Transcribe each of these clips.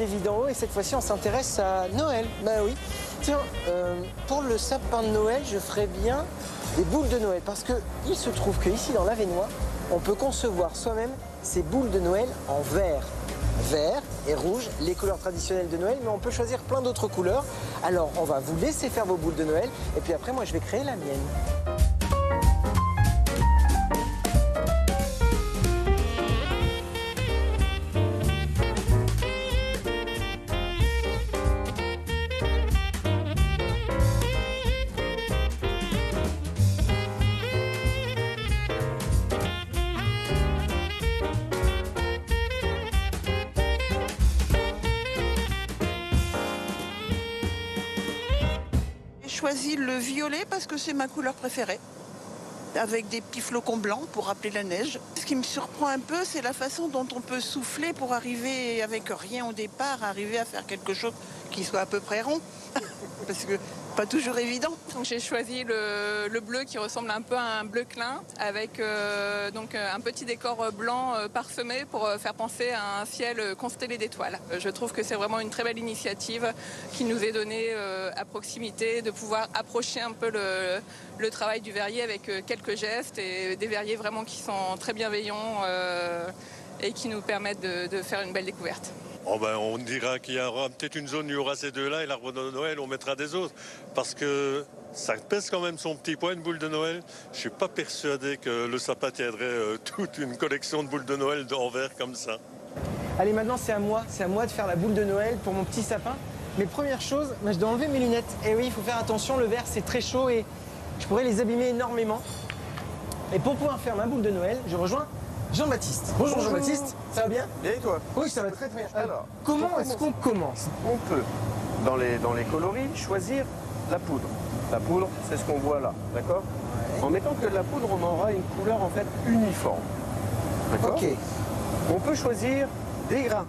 des vies d'en haut et cette fois-ci on s'intéresse à Noël. Bah oui. Tiens, pour le sapin de Noël, je ferais bien des boules de Noël parce que il se trouve qu'ici dans l'Avesnois, on peut concevoir soi-même ces boules de Noël en verre. Vert et rouge, les couleurs traditionnelles de Noël, mais on peut choisir plein d'autres couleurs. Alors on va vous laisser faire vos boules de Noël et puis après moi je vais créer la mienne. J'ai choisi le violet parce que c'est ma couleur préférée, avec des petits flocons blancs pour rappeler la neige. Ce qui me surprend un peu, c'est la façon dont on peut souffler pour arriver, avec rien au départ, arriver à faire quelque chose qui soit à peu près rond. Parce que pas toujours évident. Donc j'ai choisi le bleu qui ressemble un peu à un bleu clin avec donc un petit décor blanc parsemé pour faire penser à un ciel constellé d'étoiles. Je trouve que c'est vraiment une très belle initiative qui nous est donnée à proximité de pouvoir approcher un peu le travail du verrier avec quelques gestes et des verriers vraiment qui sont très bienveillants et qui nous permettent de faire une belle découverte. Oh ben, on dira qu'il y aura peut-être une zone où il y aura ces deux-là et l'arbre de Noël, on mettra des autres. Parce que ça pèse quand même son petit poids, une boule de Noël. Je ne suis pas persuadé que le sapin tiendrait toute une collection de boules de Noël en verre comme ça. Allez, maintenant c'est à moi de faire la boule de Noël pour mon petit sapin. Mais première chose, je dois enlever mes lunettes. Et oui, il faut faire attention, le verre c'est très chaud et je pourrais les abîmer énormément. Et pour pouvoir faire ma boule de Noël, je rejoins Jean-Baptiste. Bonjour Jean-Baptiste, ça va bien? Bien et toi? Oui, ça va très très bien. Alors, comment est-ce qu'on commence? On peut, dans les coloris, choisir la poudre. La poudre, c'est ce qu'on voit là, d'accord? En mettant que de la poudre, on aura une couleur en fait uniforme. D'accord? Ok. On peut choisir des grains,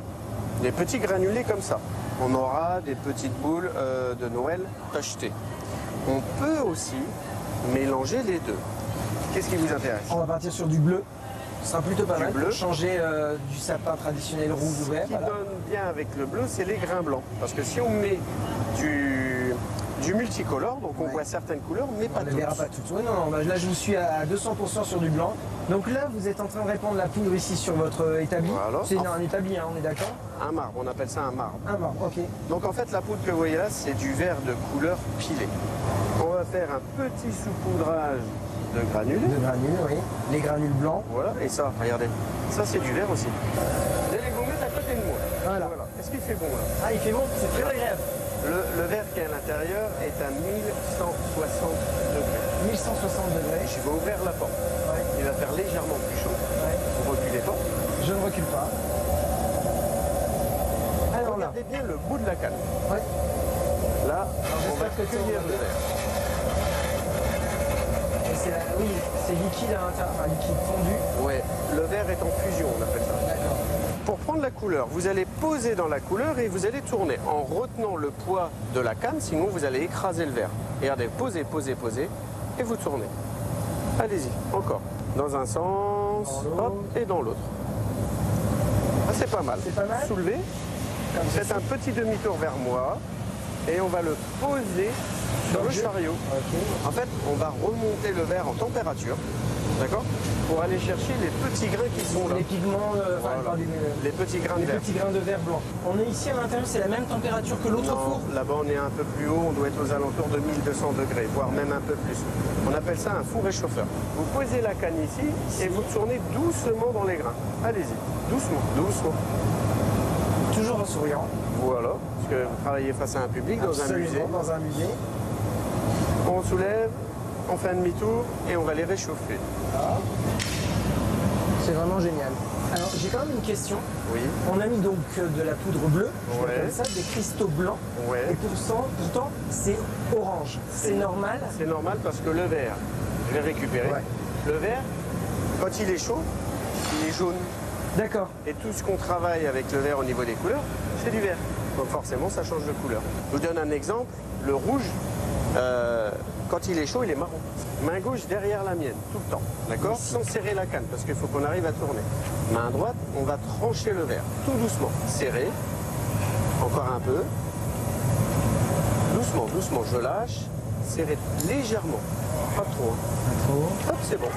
des petits granulés comme ça. On aura des petites boules de Noël tachetées. On peut aussi mélanger les deux. Qu'est-ce qui vous intéresse? On va partir sur du bleu. Ce sera plutôt pas Du mal bleu. pour changer du sapin traditionnel rouge ou vert. Ce qui Voilà. donne bien avec le bleu, c'est les grains blancs. Parce que si on met du multicolore, donc on Ouais. voit certaines couleurs, mais pas On ne toutes. verra pas toutes. Oui, non, bah, là je vous suis à 200% sur du blanc. Donc là, vous êtes en train de répandre la poudre ici sur votre établi. Voilà. C'est un établi, hein, on est d'accord? Un marbre, on appelle ça un marbre. Un marbre, ok. Donc en fait, la poudre que vous voyez là, c'est du verre de couleur pilée. On va faire un petit saupoudrage de granulés. De granules, oui. Les granules blancs. Voilà, et ça, regardez, ça c'est du verre aussi. Et les gommettes à côté de moi. Voilà. Est-ce qu'il fait bon là? Ah, il fait bon, c'est très agréable. Le verre qui est à l'intérieur est à 1160 degrés. 1160 degrés. Je vais ouvrir la porte. Ouais. Il va faire légèrement plus chaud. Ouais. Vous reculez pas. Je ne recule pas. Alors là, Regardez bien le bout de la canne. ouais. Là, on va j'espère que cueillir ça va. le verre. Et oui, c'est liquide à l'intérieur, enfin liquide fondu. Ouais, le verre est en fusion, on appelle ça. D'accord. Pour prendre la couleur, vous allez poser dans la couleur et vous allez tourner en retenant le poids de la canne, sinon vous allez écraser le verre. Regardez, posez, posez, posez, et vous tournez. Allez-y, encore. Dans un sens, Dans hop, et dans l'autre. Ah, c'est pas mal. C'est pas mal. Soulevez, Comme faites ça. un petit demi-tour vers moi, et on va le poser sur le chariot. Ok. En fait, on va remonter le verre en température, d'accord? Pour aller chercher les petits grains qui sont là. Les pigments, enfin, Voilà. Les petits grains de les verre. petits grains de verre blanc. On est ici à l'intérieur, c'est la même température que l'autre four? Non, là-bas on est un peu plus haut, on doit être aux alentours de 1200 degrés, voire même un peu plus. On appelle ça un four réchauffeur. Vous posez la canne ici et vous tournez doucement dans les grains. Allez-y, doucement, doucement. Toujours en souriant. Voilà, parce que vous travaillez face à un public dans un Absolument, musée. dans un musée. On soulève, on fait un demi-tour et on va les réchauffer. C'est vraiment génial. Alors, j'ai quand même une question. Oui, On a mis donc de la poudre bleue, je Ouais. m'appelle ça, des cristaux blancs. ouais. Et pourtant, c'est orange. C'est normal? C'est normal parce que le verre, je vais récupérer. Ouais. Le verre, quand il est chaud, il est jaune. D'accord. Et tout ce qu'on travaille avec le vert au niveau des couleurs, c'est du vert. Donc forcément, ça change de couleur. Je vous donne un exemple. Le rouge, quand il est chaud, il est marron. Main gauche derrière la mienne, tout le temps. D'accord? Sans serrer la canne, parce qu'il faut qu'on arrive à tourner. Main droite, on va trancher le verre, tout doucement. Serrer, Encore un peu. Doucement, doucement, je lâche. Serrez légèrement, pas trop. Hein. Hop, c'est bon.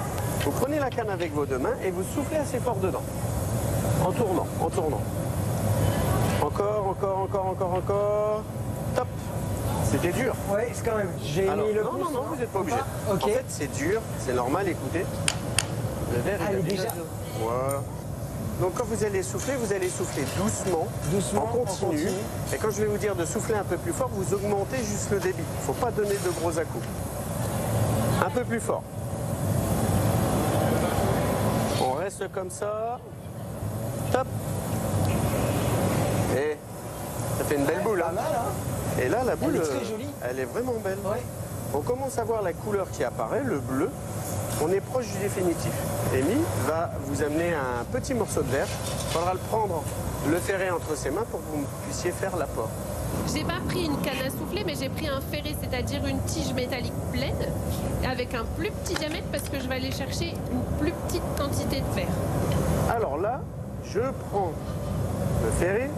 Vous prenez la canne avec vos deux mains et vous soufflez assez fort dedans. En tournant, en tournant. Encore, encore, encore, encore, encore. Top. C'était dur. Oui, c'est quand même. J'ai mis le non, pouce. non, non, vous n'êtes pas obligé. Ok. En fait, c'est dur, c'est normal, écoutez. Le verre, il Allez, a déjà. Voilà. Donc quand vous allez souffler doucement, Doucement, on continue. on continue. Et quand je vais vous dire de souffler un peu plus fort, vous augmentez juste le débit. Il ne faut pas donner de gros à-coups. Un peu plus fort. On reste comme ça. Top. Et ça fait une belle boule. Pas Hein. mal, hein. Et là, la boule, Elle est très jolie. elle est vraiment belle. Ouais. On commence à voir la couleur qui apparaît, le bleu. On est proche du définitif. Amy va vous amener un petit morceau de verre. Il faudra le prendre, le ferrer entre ses mains pour que vous puissiez faire l'apport. J'ai pas pris une canne à souffler, mais j'ai pris un ferré, c'est-à-dire une tige métallique pleine, avec un plus petit diamètre parce que je vais aller chercher une plus petite quantité de verre. Alors là, je prends le ferré,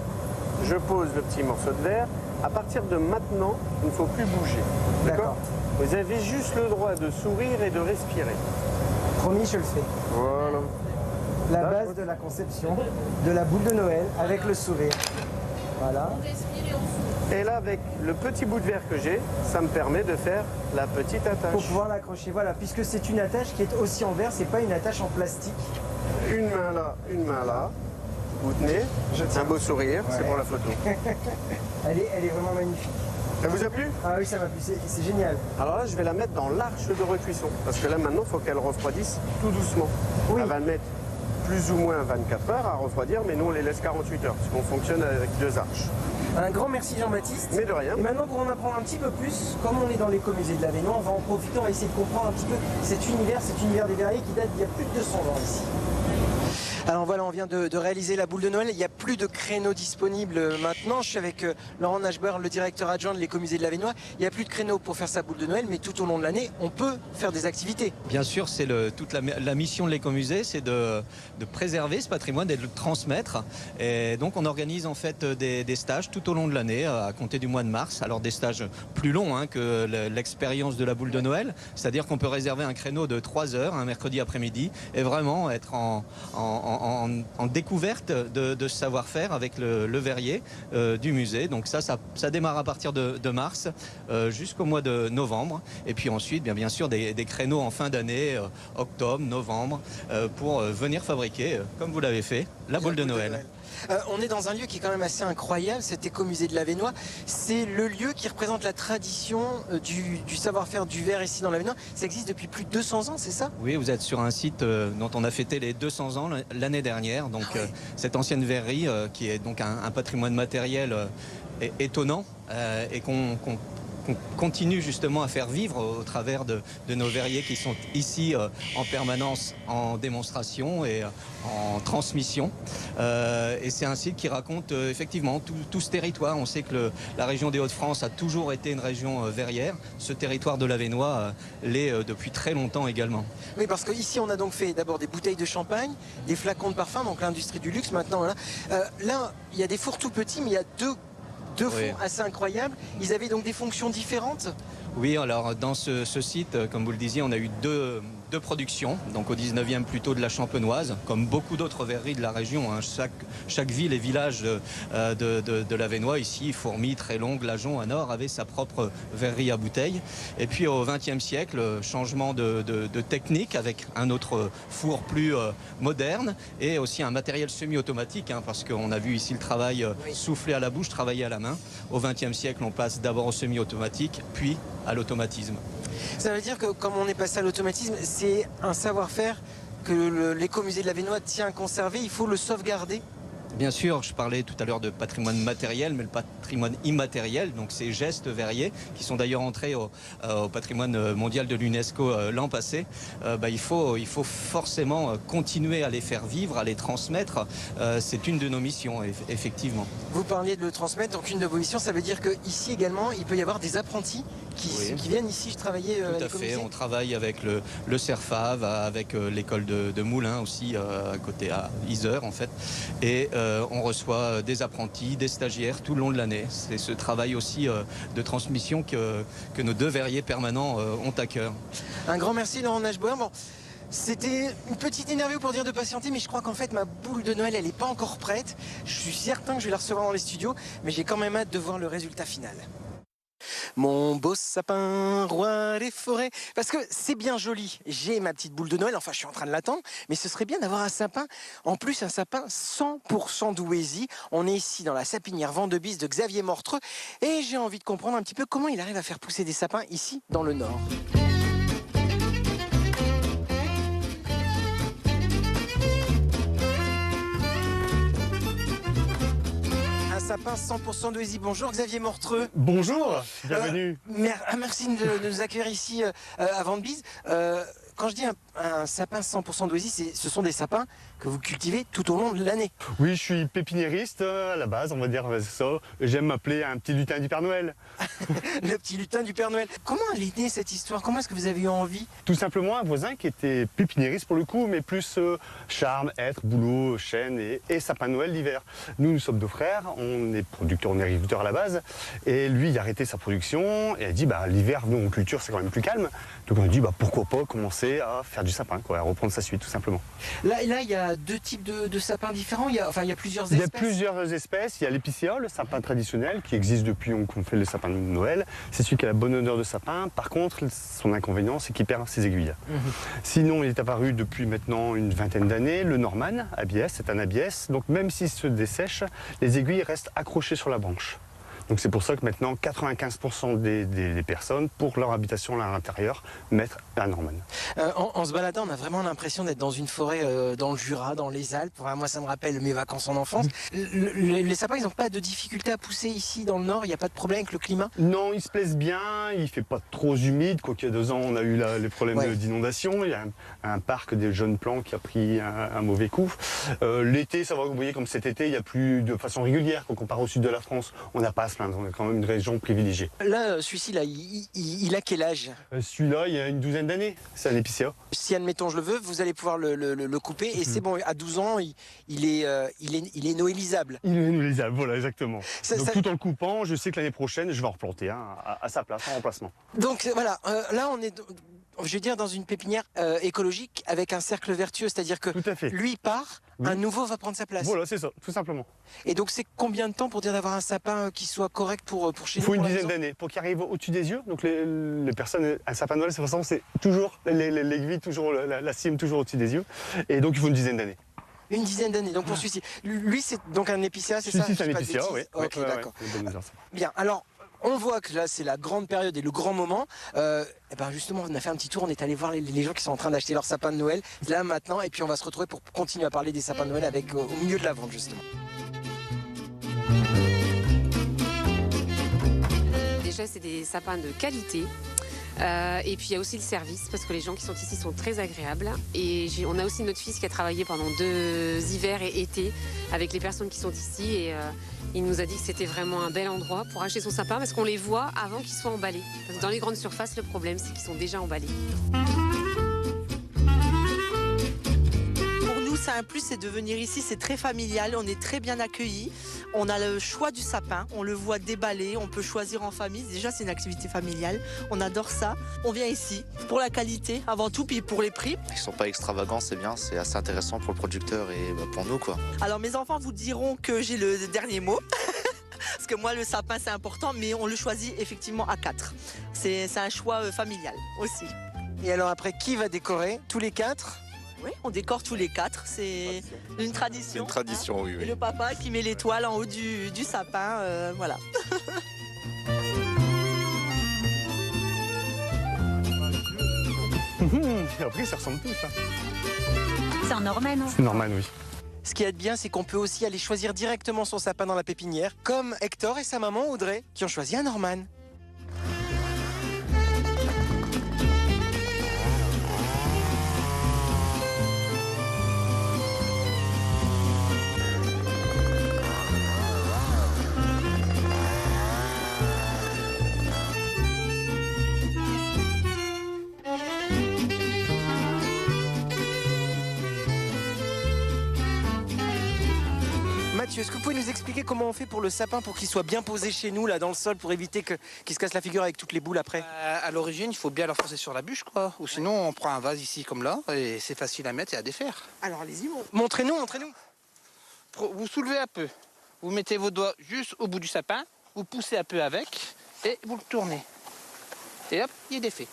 je pose le petit morceau de verre. À partir de maintenant, il ne faut plus bouger. D'accord. Vous avez juste le droit de sourire et de respirer. Promis, je le fais. Voilà. La Là, base de la conception de la boule de Noël avec le sourire. Voilà. On respire et on souffle. Et là, avec le petit bout de verre que j'ai, ça me permet de faire la petite attache. Pour pouvoir l'accrocher. Voilà, puisque c'est une attache qui est aussi en verre, c'est pas une attache en plastique. Une main là, une main là. Vous tenez, un beau sourire, c'est pour la photo. Elle est vraiment magnifique. Ça vous a plu? Ah oui, ça m'a plu, c'est génial. Alors là, je vais la mettre dans l'arche de recuisson. Parce que là, maintenant, il faut qu'elle refroidisse tout doucement. Oui. Elle va le mettre plus ou moins 24 heures à refroidir, mais nous, on les laisse 48 heures. Parce qu'on fonctionne avec 2 arches. Un grand merci Jean-Baptiste. Mais de rien. Et maintenant pour en apprendre un petit peu plus, comme on est dans l'écomusée de l'Aveynon, on va en profiter, on va essayer de comprendre un petit peu cet univers des verriers qui date d'il y a plus de 200 ans ici. Alors voilà, on vient de réaliser la boule de Noël. Il n'y a plus de créneaux disponibles maintenant. Je suis avec Laurent Nachbert, le directeur adjoint de l'écomusée de l'Aveynois. Il n'y a plus de créneaux pour faire sa boule de Noël, mais tout au long de l'année, on peut faire des activités. Bien sûr, c'est toute la mission de l'écomusée, c'est de préserver ce patrimoine et de le transmettre. Et donc on organise en fait des stages tout au long de l'année, à compter du mois de mars. Alors des stages plus longs que l'expérience de la boule de Noël, c'est-à-dire qu'on peut réserver un créneau de 3 heures, un mercredi après-midi, et vraiment être en découverte de ce savoir-faire avec le verrier du musée. Donc ça démarre à partir de mars jusqu'au mois de novembre. Et puis ensuite, bien sûr, des créneaux en fin d'année, octobre, novembre, pour venir fabriquer, comme vous l'avez fait, la boule de Noël. On est dans un lieu qui est quand même assez incroyable, cet écomusée de l'Aveynois. C'est le lieu qui représente la tradition du savoir-faire du verre ici dans l'Aveynois. Ça existe depuis plus de 200 ans, c'est ça? Oui, vous êtes sur un site dont on a fêté les 200 ans l'année dernière. Donc cette ancienne verrerie qui est donc un patrimoine matériel étonnant et qu'on continue justement à faire vivre au travers de nos verriers qui sont ici en permanence en démonstration et en transmission. Et c'est un site qui raconte effectivement tout ce territoire. On sait que la région des Hauts-de-France a toujours été une région verrière. Ce territoire de l'Aveynois l'est depuis très longtemps également. Oui, parce qu'ici on a donc fait d'abord des bouteilles de champagne, des flacons de parfum, donc l'industrie du luxe maintenant. Là, il y a des fours tout petits, mais il y a deux fours assez incroyables. Ils avaient donc des fonctions différentes? Oui, alors dans ce site, comme vous le disiez, on a eu deux productions. Donc au 19e plutôt de la Champenoise, comme beaucoup d'autres verreries de la région. Chaque ville et village de l'Aveynois, ici, Fourmies, Trélongue, Lajon, Anor, avait sa propre verrerie à bouteilles. Et puis au XXe siècle, changement de technique avec un autre four plus moderne et aussi un matériel semi-automatique, parce qu'on a vu ici le travail souffler à la bouche, travailler à la main. Au XXe siècle, on passe d'abord au semi-automatique, puis à l'automatisme. Ça veut dire que comme on est passé à l'automatisme, c'est un savoir-faire que l'écomusée de l'Aveynois tient à conserver, il faut le sauvegarder? Bien sûr, je parlais tout à l'heure de patrimoine matériel, mais le patrimoine immatériel, donc ces gestes verriers, qui sont d'ailleurs entrés au patrimoine mondial de l'UNESCO l'an passé, il faut forcément continuer à les faire vivre, à les transmettre. C'est une de nos missions, effectivement. Vous parliez de le transmettre, donc une de vos missions, ça veut dire qu'ici également, il peut y avoir des apprentis Oui. qui viennent ici travailler Tout à fait, on travaille avec le CERFAV, avec l'école de Moulins aussi, à côté à Yzeure en fait. Et on reçoit des apprentis, des stagiaires tout le long de l'année. C'est ce travail aussi de transmission que nos 2 verriers permanents ont à cœur. Un grand merci Laurent Nachboer. Bon, c'était une petite interview pour dire de patienter, mais je crois qu'en fait ma boule de Noël elle n'est pas encore prête. Je suis certain que je vais la recevoir dans les studios, mais j'ai quand même hâte de voir le résultat final. Mon beau sapin, roi des forêts. Parce que c'est bien joli, j'ai ma petite boule de Noël, enfin je suis en train de l'attendre, mais ce serait bien d'avoir un sapin, en plus un sapin 100% d'Ouésie. On est ici dans la sapinière Vendebise de Xavier Mortreux, et j'ai envie de comprendre un petit peu comment il arrive à faire pousser des sapins ici dans le Nord. Sapin 100% d'Ouésie. Bonjour Xavier Mortreux. Bonjour, bienvenue. Merci de nous accueillir ici à Vendebise. Quand je dis un sapin 100% d'Ouésie, ce sont des sapins que vous cultivez tout au long de l'année. Oui, je suis pépiniériste à la base, on va dire ça. J'aime m'appeler un petit lutin du Père Noël. Le petit lutin du Père Noël. Comment elle est née cette histoire? Comment est-ce que vous avez eu envie? Tout simplement un voisin qui était pépiniériste pour le coup, mais plus charme, hêtre, bouleau, chêne et sapin de Noël l'hiver. Nous sommes 2 frères, on est producteurs, on est agriculteurs à la base. Et lui, il a arrêté sa production et a dit l'hiver, nous on culture, c'est quand même plus calme. Donc on a dit pourquoi pas commencer à faire du sapin, à reprendre sa suite tout simplement. Là, il y a 2 types de sapins différents, il y a plusieurs espèces. Il y a plusieurs espèces, il y a l'épicéa, le sapin traditionnel qui existe depuis qu'on fait le sapin de Noël. C'est celui qui a la bonne odeur de sapin, par contre son inconvénient c'est qu'il perd ses aiguilles. Sinon il est apparu depuis maintenant une 20aine d'années, le Norman, Abies, c'est un Abies, donc même s'il se dessèche, les aiguilles restent accrochées sur la branche. Donc c'est pour ça que maintenant 95% des personnes, pour leur habitation à l'intérieur, mettent un Norman. En se baladant, on a vraiment l'impression d'être dans une forêt dans le Jura, dans les Alpes. Enfin, moi, ça me rappelle mes vacances en enfance. Les sapins, ils n'ont pas de difficulté à pousser ici dans le Nord? Il n'y a pas de problème avec le climat? Non, ils se plaisent bien, il ne fait pas trop humide. Quoiqu'il y a 2 ans, on a eu les problèmes d'inondation. Il y a un parc des jeunes plants qui a pris un mauvais coup. L'été, ça va, vous voyez, comme cet été, il n'y a plus de façon régulière. Quand on part au sud de la France, on n'a pas à se plaindre. On est quand même une région privilégiée. Là, celui-ci, là, il a quel âge? Celui-là, il y a une 12aine d'années. C'est un épicéa. Si, admettons, je le veux, vous allez pouvoir le couper. Et c'est bon, à 12 ans, il est noëlisable. Il est noëlisable, voilà, exactement. Donc tout en le coupant, je sais que l'année prochaine, je vais en replanter un à sa place, en remplacement. Donc voilà, là, on est... Je veux dire, dans une pépinière écologique avec un cercle vertueux, c'est-à-dire que lui part, un nouveau va prendre sa place. Voilà, c'est ça, tout simplement. Et donc c'est combien de temps pour dire d'avoir un sapin qui soit correct pour chez nous? Il faut une dizaine d'années pour qu'il arrive au-dessus des yeux. Donc les personnes, un sapin de Noël, c'est toujours l'aiguille, toujours la cime toujours au-dessus des yeux. Et donc il faut une dizaine d'années. Une dizaine d'années, donc pour celui-ci. Lui, c'est donc un épicéa, c'est ça? Celui-ci, c'est un épicéa, oui. Ok, d'accord. Bien, alors... On voit que là, c'est la grande période et le grand moment. Et ben justement, on a fait un petit tour, on est allé voir les gens qui sont en train d'acheter leur sapin de Noël, là, maintenant, et puis on va se retrouver pour continuer à parler des sapins de Noël au milieu de la vente, justement. Déjà, c'est des sapins de qualité. Et puis il y a aussi le service, parce que les gens qui sont ici sont très agréables. Et on a aussi notre fils qui a travaillé pendant 2 hivers et étés avec les personnes qui sont ici. Et il nous a dit que c'était vraiment un bel endroit pour acheter son sapin, parce qu'on les voit avant qu'ils soient emballés. Parce que dans les grandes surfaces, le problème, c'est qu'ils sont déjà emballés. C'est un plus, c'est de venir ici, c'est très familial, on est très bien accueillis. On a le choix du sapin, on le voit déballer, on peut choisir en famille. Déjà, c'est une activité familiale, on adore ça. On vient ici pour la qualité avant tout, puis pour les prix. Ils sont pas extravagants, c'est bien, c'est assez intéressant pour le producteur et pour nous, quoi. Alors mes enfants vous diront que j'ai le dernier mot. Parce que moi, le sapin, c'est important, mais on le choisit effectivement à 4. C'est un choix familial aussi. Et alors après, qui va décorer? Tous les 4? Oui, on décore tous les 4, c'est une tradition. C'est une tradition, oui. Et le papa qui met l'étoile en haut du sapin, voilà. Après, ça ressemble tous. C'est en Norman, hein? C'est Norman, oui. Ce qui est bien, c'est qu'on peut aussi aller choisir directement son sapin dans la pépinière, comme Hector et sa maman Audrey, qui ont choisi un Norman. monsieur, est-ce que vous pouvez nous expliquer comment on fait pour le sapin pour qu'il soit bien posé chez nous, là, dans le sol, pour éviter qu'il se casse la figure avec toutes les boules après? À l'origine, il faut bien l'enfoncer sur la bûche, quoi. Ou sinon, on prend un vase ici, comme là, et c'est facile à mettre et à défaire. Alors, allez-y, montrez-nous. Vous soulevez un peu. Vous mettez vos doigts juste au bout du sapin, vous poussez un peu avec, et vous le tournez. Et hop, il est défait.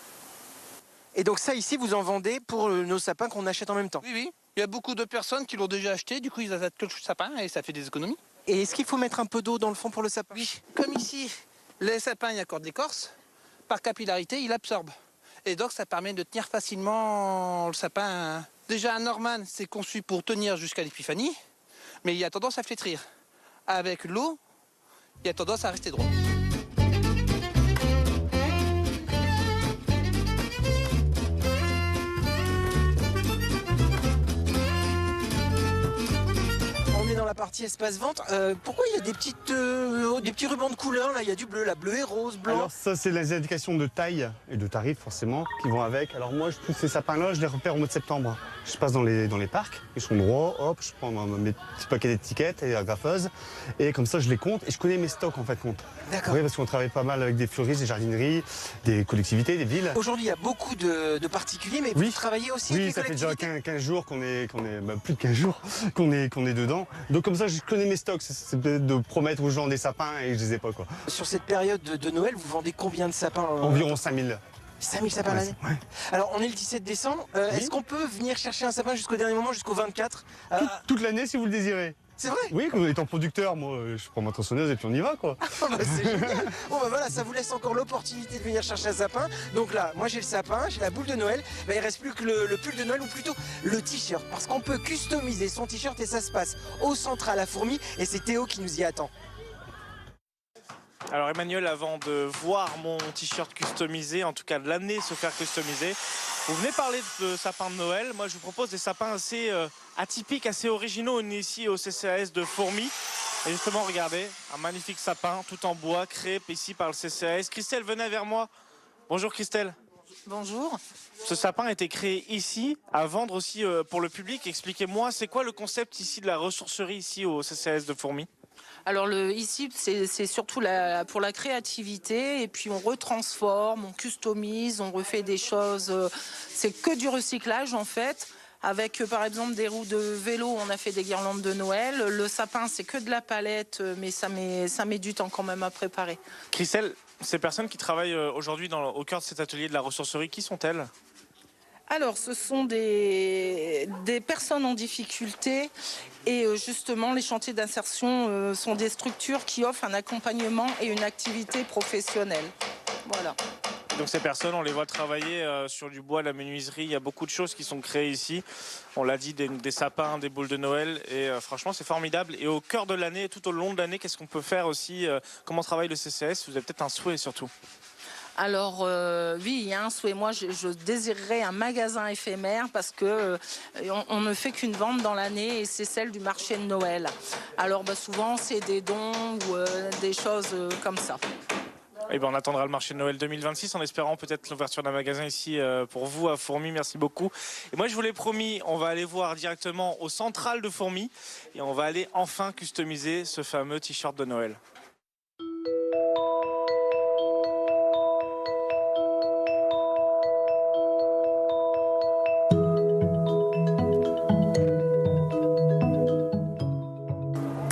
Et donc ça, ici, vous en vendez pour nos sapins qu'on achète en même temps? Oui, oui. Il y a beaucoup de personnes qui l'ont déjà acheté, du coup, ils achètent que le sapin, et ça fait des économies. Et est-ce qu'il faut mettre un peu d'eau dans le fond pour le sapin? Oui, comme ici, les sapins y accordent l'écorce, par capillarité, il absorbe. Et donc, ça permet de tenir facilement le sapin. Déjà, un Norman, c'est conçu pour tenir jusqu'à l'épiphanie, mais il a tendance à flétrir. Avec l'eau, il a tendance à rester droit. Dans la partie espace vente, pourquoi il y a des petits rubans de couleur là? Il y a du bleu, bleu et rose, blanc. Alors ça, c'est les indications de taille et de tarif forcément qui vont avec. Alors moi, tous ces sapins-là, je les repère au mois de septembre. Je passe dans les parcs, ils sont droits, hop, je prends mes petits paquets d'étiquettes et agrafeuses et comme ça, je les compte et je connais mes stocks en fait compte. D'accord. Oui, parce qu'on travaille pas mal avec des fleuristes, des jardineries, des collectivités, des villes. Aujourd'hui, il y a beaucoup de particuliers, mais vous travaillez aussi avec les collectivités? Oui, ça fait déjà 15 jours qu'on est plus de 15 jours qu'on est dedans. Donc comme ça, je connais mes stocks. C'est de promettre aux gens des sapins et je les ai pas quoi. Sur cette période de Noël, vous vendez combien de sapins? Environ 5000. 5000 sapins l'année? Ouais. Alors on est le 17 décembre. Oui. Est-ce qu'on peut venir chercher un sapin jusqu'au dernier moment, jusqu'au 24? Toute l'année si vous le désirez. C'est vrai? Oui, comme étant producteur, moi je prends ma tronçonneuse et puis on y va quoi. C'est génial. Bon bah voilà, ça vous laisse encore l'opportunité de venir chercher un sapin. Donc là, moi j'ai le sapin, j'ai la boule de Noël. Bah, il reste plus que le pull de Noël ou plutôt le t-shirt. Parce qu'on peut customiser son t-shirt et ça se passe au Central à Fourmies. Et c'est Théo qui nous y attend. Alors Emmanuel, avant de voir mon t-shirt customisé, en tout cas de l'année se faire customiser, vous venez parler de sapins de Noël. Moi je vous propose des sapins assez atypiques, assez originaux. On est ici au CCAS de Fourmies. Et justement, regardez, un magnifique sapin tout en bois, créé ici par le CCAS. Christelle, venez vers moi. Bonjour Christelle. Bonjour. Ce sapin a été créé ici, à vendre aussi pour le public. Expliquez-moi, c'est quoi le concept ici de la ressourcerie ici au CCAS de Fourmies? Alors ici, c'est surtout pour la créativité et puis on retransforme, on customise, on refait des choses. C'est que du recyclage en fait. Avec par exemple des roues de vélo, on a fait des guirlandes de Noël. Le sapin, c'est que de la palette, mais ça met du temps quand même à préparer. Christelle, ces personnes qui travaillent aujourd'hui au cœur de cet atelier de la ressourcerie, qui sont-elles ? Alors, ce sont des personnes en difficulté et justement, les chantiers d'insertion sont des structures qui offrent un accompagnement et une activité professionnelle. Voilà. Donc ces personnes, on les voit travailler sur du bois, la menuiserie, il y a beaucoup de choses qui sont créées ici. On l'a dit, des sapins, des boules de Noël et franchement c'est formidable. Et au cœur de l'année, tout au long de l'année, qu'est-ce qu'on peut faire aussi comment travaille le CCAS? Vous avez peut-être un souhait surtout. Alors oui, il y a un souhait. Moi, je désirerais un magasin éphémère parce que on ne fait qu'une vente dans l'année et c'est celle du marché de Noël. Alors souvent, c'est des dons ou des choses comme ça. Eh ben, on attendra le marché de Noël 2026 en espérant peut-être l'ouverture d'un magasin ici pour vous à Fourmies. Merci beaucoup. Et moi, je vous l'ai promis, on va aller voir directement au Central de Fourmies et on va aller enfin customiser ce fameux t-shirt de Noël.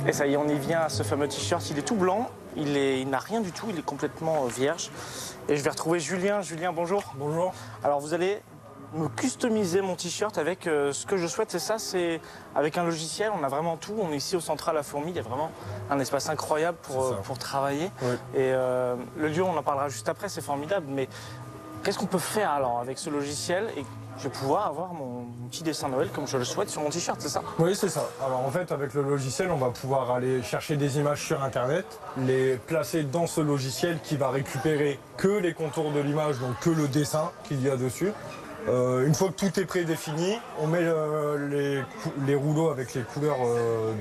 Et ça y est, on y vient à ce fameux t-shirt. Il est tout blanc, il n'a rien du tout, il est complètement vierge. Et je vais retrouver Julien. Julien, bonjour. Bonjour. Alors vous allez me customiser mon t-shirt avec ce que je souhaite, c'est ça, c'est avec un logiciel, on a vraiment tout. On est ici au Central à Fourmies, il y a vraiment un espace incroyable pour travailler. Ouais. Et le lieu, on en parlera juste après, c'est formidable. Mais qu'est-ce qu'on peut faire alors avec ce logiciel et je vais pouvoir avoir mon petit dessin Noël comme je le souhaite sur mon t-shirt, c'est ça? Oui, c'est ça. Alors en fait, avec le logiciel, on va pouvoir aller chercher des images sur Internet, les placer dans ce logiciel qui va récupérer que les contours de l'image, donc que le dessin qu'il y a dessus. Une fois que tout est prédéfini, on met les rouleaux avec les couleurs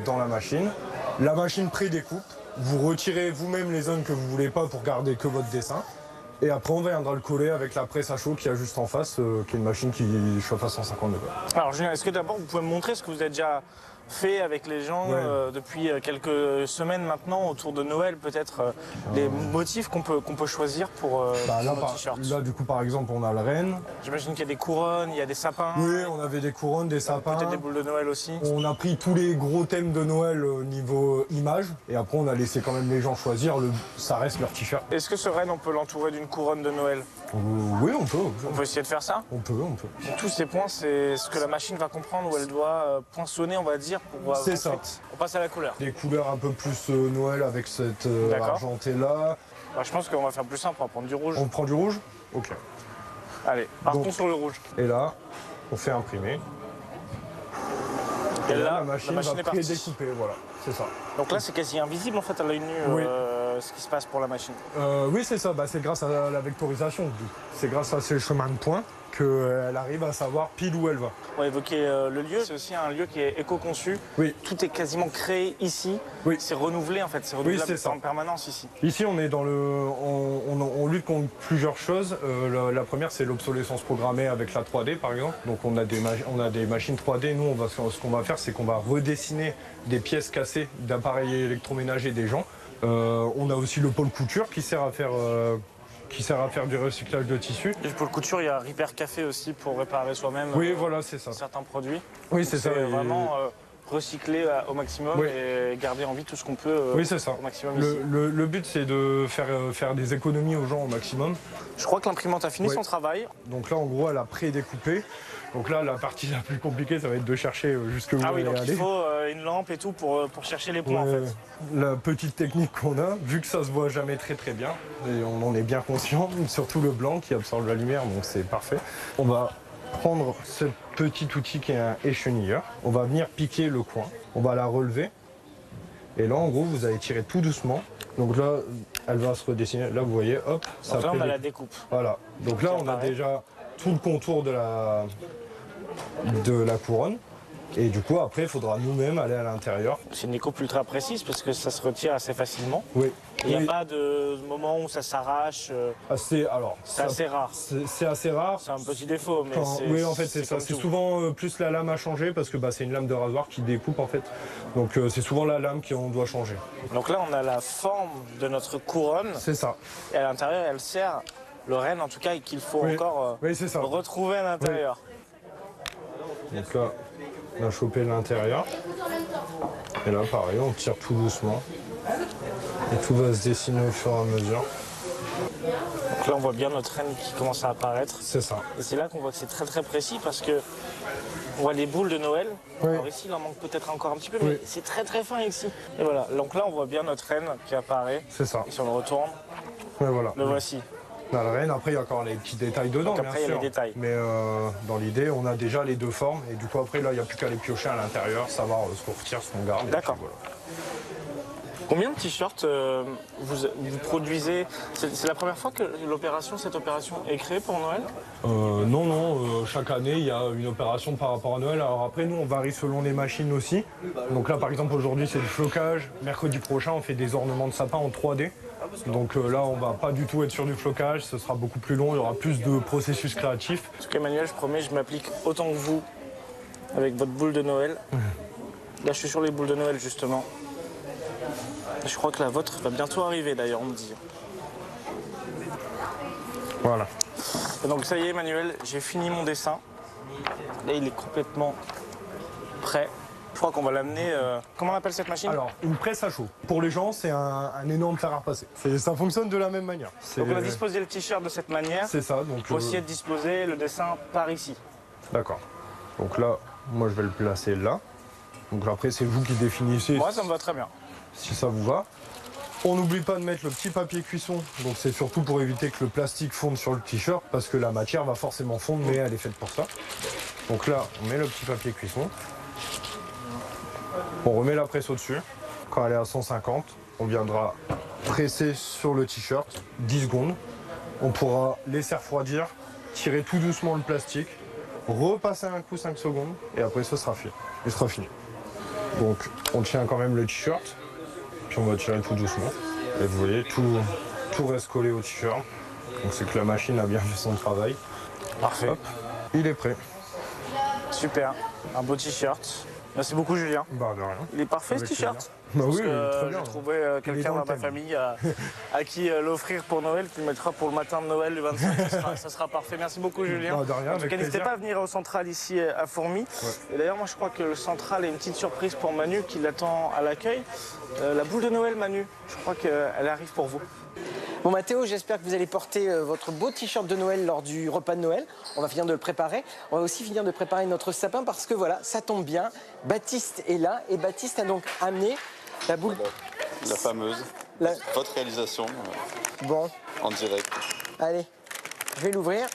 dans la machine. La machine prédécoupe. Vous retirez vous-même les zones que vous ne voulez pas pour garder que votre dessin. Et après, on viendra le coller avec la presse à chaud qui est juste en face, qui est une machine qui chauffe à 150 degrés. Alors Julien, est-ce que d'abord vous pouvez me montrer ce que vous avez déjà fait avec les gens depuis quelques semaines maintenant autour de Noël, peut-être les motifs qu'on peut choisir pour nos t-shirts. Là, du coup, par exemple, on a le renne. J'imagine qu'il y a des couronnes, il y a des sapins. Oui, on avait des couronnes, des sapins. Peut-être des boules de Noël aussi. On a pris tous les gros thèmes de Noël au niveau image. Et après, on a laissé quand même les gens choisir. Ça reste leur t-shirt. Est-ce que ce renne, on peut l'entourer d'une couronne de Noël? Oui, on peut. On peut essayer de faire ça? On peut. Tous ces points, c'est ce que la machine va comprendre, où elle doit poinçonner, on va dire, pour c'est ça. On passe à la couleur. Des couleurs un peu plus Noël avec cette argentée-là. Bah, je pense qu'on va faire plus simple, on va prendre du rouge. On prend du rouge? Ok. Allez, partons sur le rouge. Et là, on fait imprimer. Et là, la machine va prédécouper, voilà, c'est ça. Donc là, c'est quasi invisible en fait à l'œil nu, ce qui se passe pour la machine. Oui, c'est ça, c'est grâce à la vectorisation. C'est grâce à ces chemins de points qu'elle arrive à savoir pile où elle va. On va évoquer le lieu, c'est aussi un lieu qui est éco-conçu. Oui. Tout est quasiment créé ici. Oui. C'est renouvelé en fait, c'est renouvelable en permanence ici. Ici, on est dans on lutte contre plusieurs choses. La première, c'est l'obsolescence programmée avec la 3D par exemple. Donc on a des machines 3D. Nous, ce qu'on va faire, c'est qu'on va redessiner des pièces cassées d'appareils électroménagers des gens. On a aussi le pôle couture qui sert à faire du recyclage de tissus. Et pour le couture, il y a Repair Café aussi pour réparer soi-même voilà, c'est ça. Certains produits. Oui, c'est ça. Vraiment recycler au maximum et garder en vie tout ce qu'on peut c'est ça. au maximum ici. Le but, c'est de faire des économies aux gens au maximum. Je crois que l'imprimante a fini son travail. Donc là, en gros, elle a pré-découpé. Donc là, la partie la plus compliquée, ça va être de chercher jusque où Ah oui, donc aller. il faut une lampe et tout pour chercher les points en fait. La petite technique qu'on a, vu que ça se voit jamais très bien, et on en est bien conscient, surtout le blanc qui absorbe la lumière, donc c'est parfait. On va prendre ce petit outil qui est un échenilleur, on va venir piquer le coin, on va la relever, et là en gros vous allez tirer tout doucement. Donc là, elle va se redessiner. Là, vous voyez, hop. Ça donc là, on a la découpe. Voilà. Donc là, on a déjà tout le contour de la couronne. Et du coup, après, il faudra nous-mêmes aller à l'intérieur. C'est une découpe ultra précise parce que ça se retire assez facilement. Oui. Il n'y a pas de moment où ça s'arrache. C'est assez rare. C'est assez rare. C'est un petit défaut, mais oui, en fait, c'est ça. C'est souvent plus la lame à changer parce que c'est une lame de rasoir qui découpe, en fait. Donc, c'est souvent la lame qu'on doit changer. Donc là, on a la forme de notre couronne. C'est ça. Et à l'intérieur, elle sert le renne, en tout cas, et qu'il faut encore retrouver à l'intérieur. Donc là, on a chopé l'intérieur. Et là, pareil, on tire tout doucement. Et tout va se dessiner au fur et à mesure. Donc là, on voit bien notre renne qui commence à apparaître. C'est ça. Et c'est là qu'on voit que c'est très très précis parce que on voit les boules de Noël. Oui. Alors ici, il en manque peut-être encore un petit peu, mais c'est très très fin ici. Et voilà, donc là, on voit bien notre renne qui apparaît. C'est ça. Et si on le retourne, voilà. le voici. On a le renne, après il y a encore les petits détails dedans, donc après, bien sûr. Il y a les détails. Mais dans l'idée, on a déjà les deux formes. Et du coup, après, là, il n'y a plus qu'à les piocher à l'intérieur, savoir ce qu'on retire, ce qu'on garde. D'accord. Combien de t-shirts vous produisez? C'est la première fois que cette opération est créée pour Noël? Non. Chaque année, il y a une opération par rapport à Noël. Alors après, nous, on varie selon les machines aussi. Donc là, par exemple, aujourd'hui, c'est du flocage. Mercredi prochain, on fait des ornements de sapin en 3D. Donc là, on va pas du tout être sur du flocage. Ce sera beaucoup plus long. Il y aura plus de processus créatifs. En tout cas, Emmanuel, je promets, je m'applique autant que vous avec votre boule de Noël. Là, je suis sur les boules de Noël, justement. Je crois que la vôtre va bientôt arriver d'ailleurs, on me dit. Voilà. Et donc ça y est Emmanuel, j'ai fini mon dessin. Là il est complètement prêt. Je crois qu'on va l'amener... Comment on appelle cette machine? Alors, une presse à chaud. Pour les gens, c'est un énorme fer à repasser. Ça fonctionne de la même manière. Donc on a disposé le t-shirt de cette manière. C'est ça. Donc, il faut aussi être disposé le dessin par ici. D'accord. Donc là, moi je vais le placer là. Donc après, c'est vous qui définissez. Moi, ça me va très bien. Si ça vous va. On n'oublie pas de mettre le petit papier cuisson. Donc c'est surtout pour éviter que le plastique fonde sur le t-shirt parce que la matière va forcément fondre, mais elle est faite pour ça. Donc là, on met le petit papier cuisson. On remet la presse au-dessus. Quand elle est à 150, on viendra presser sur le t-shirt 10 secondes. On pourra laisser refroidir, tirer tout doucement le plastique, repasser un coup 5 secondes et après ce sera fini. Il sera fini. Donc on tient quand même le t-shirt. Puis on va tirer tout doucement. Et vous voyez, tout reste collé au t-shirt. Donc c'est que la machine a bien fait son travail. Parfait. Hop, il est prêt. Super. Un beau t-shirt. Merci beaucoup Julien. Bah de rien. Il est parfait Avec ce t-shirt. plaisir. Bah oui, très bien. J'ai trouvé Il est quelqu'un dans le dans ma thème. famille à qui l'offrir pour Noël, qui le mettra pour le matin de Noël le 25. Ça sera parfait. Merci beaucoup Julien. Bah, de rien, En tout avec cas, n'hésitez plaisir. pas à venir au central ici à Fourmies. Ouais. Et d'ailleurs, moi je crois que le central a une petite surprise pour Manu qui l'attend à l'accueil. La boule de Noël Manu, je crois qu'elle arrive pour vous. Bon Mathéo, j'espère que vous allez porter votre beau t-shirt de Noël lors du repas de Noël. On va finir de le préparer. On va aussi finir de préparer notre sapin parce que voilà, ça tombe bien. Baptiste est là et Baptiste a donc amené la boule. La fameuse. Votre réalisation. Bon. En direct. Allez, je vais l'ouvrir.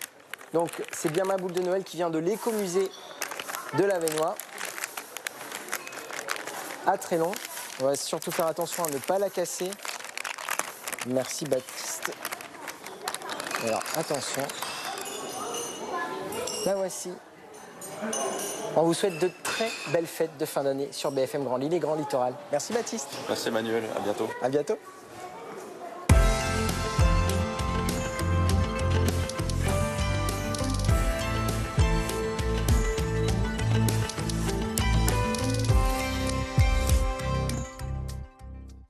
Donc c'est bien ma boule de Noël qui vient de l'écomusée de l'Avesnois. Ah, très long. On va surtout faire attention à ne pas la casser. Merci Baptiste. Alors attention. La voici. On vous souhaite de très belles fêtes de fin d'année sur BFM Grand Lille et Grand Littoral. Merci Baptiste. Merci Emmanuel, à bientôt. À bientôt.